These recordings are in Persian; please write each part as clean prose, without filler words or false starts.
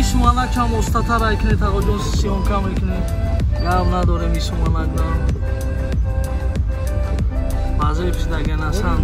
суманак ҳам остатар айкне тағоҷон сиёнка мекунем гап надорем ин суманакда баъзе пиштаган асан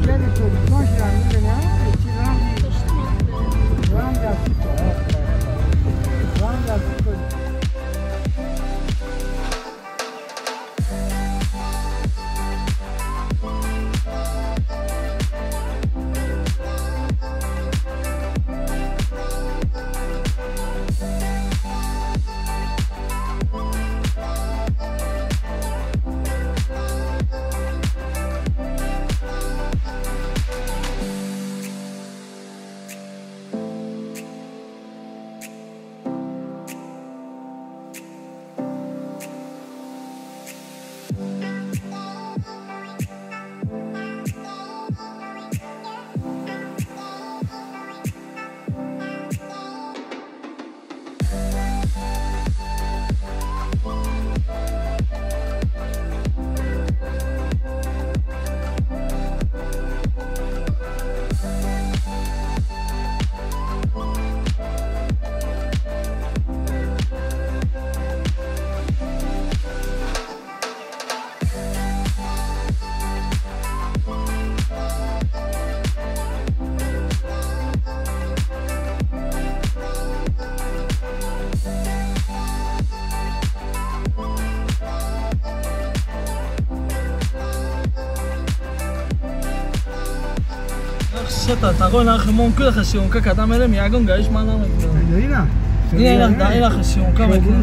Seta, tagoi na khmonku khasiyonka kada merem yagon gaish mana mekuna. Dina. Ina khasiyonka mekuna.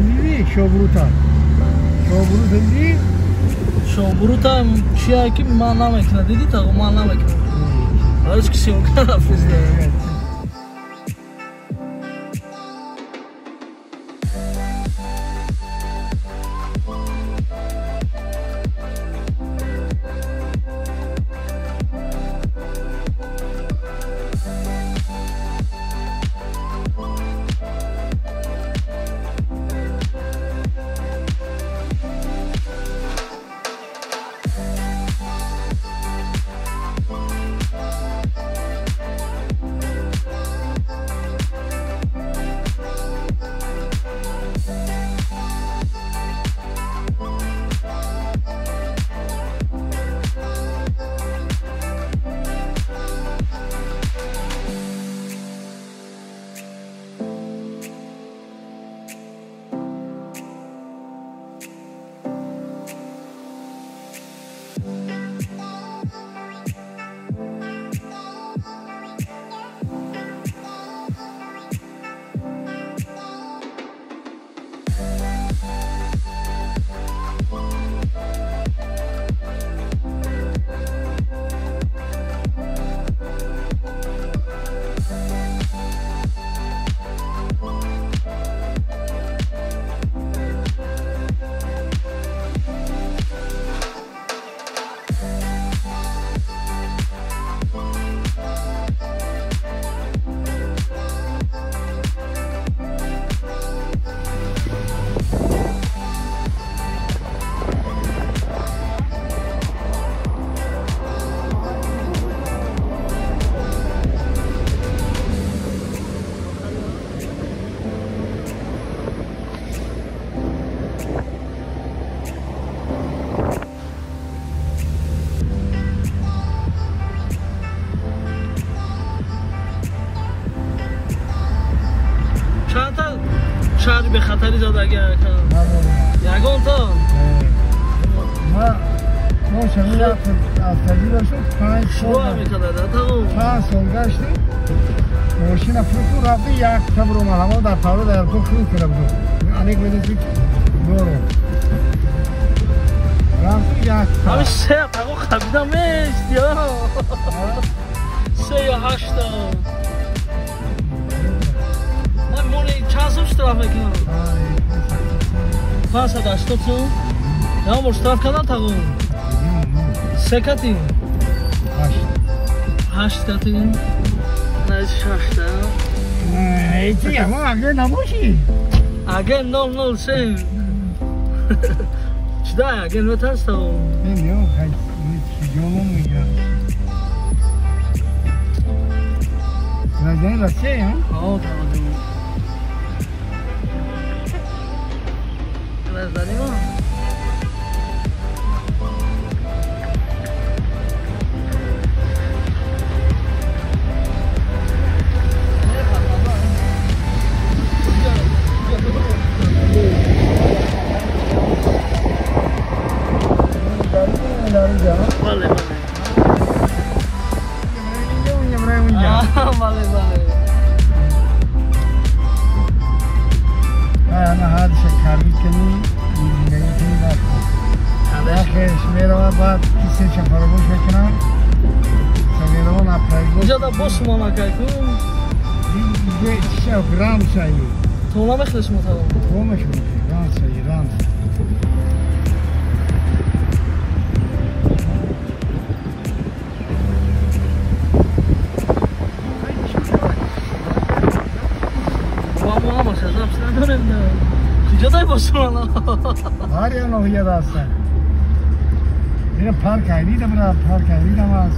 Shobruta. Shobruta di. Shobruta chiya ki mana mekuna dedi tago mana mekuna. Ayish khasiyonka rafizda. شهر به خطری زده اگر یگان تا ما شما از تجربه شد 5 سال گشتیم ماشین فرستو رفتی یک تبرو محمد در پارو در تو فرود کرده بود انیک بدید دورو رفتی یک همه سه تقو خبیدم میشت یا 3 یا 8 چند سو شتراف میکنم؟ 580 سو؟ یا مور شتراف کردن تقو؟ 3 کتی؟ 8 کتی؟ نه 6 ایتی اما اگه نباشی اگه 003 چی ده اگه نوت هست تقو؟ نمیو جلو میگم رجعین رسیه هم؟ آه تقو بله بله. انا هذا شکاری کنی نمیتونی نکنی. آخرش میرم بعد کسی چه فراموش بکنم. سمیرم نپایگو. اینجا دا باش مانا که کن. دیگه چه رام شایی. تو نمیخواهش مطمئن. تو میخوای رام شایی رام. کجا دای باشه مانا؟ هر یا نوعیه داشتن. میرم پارک هایی دیدم از.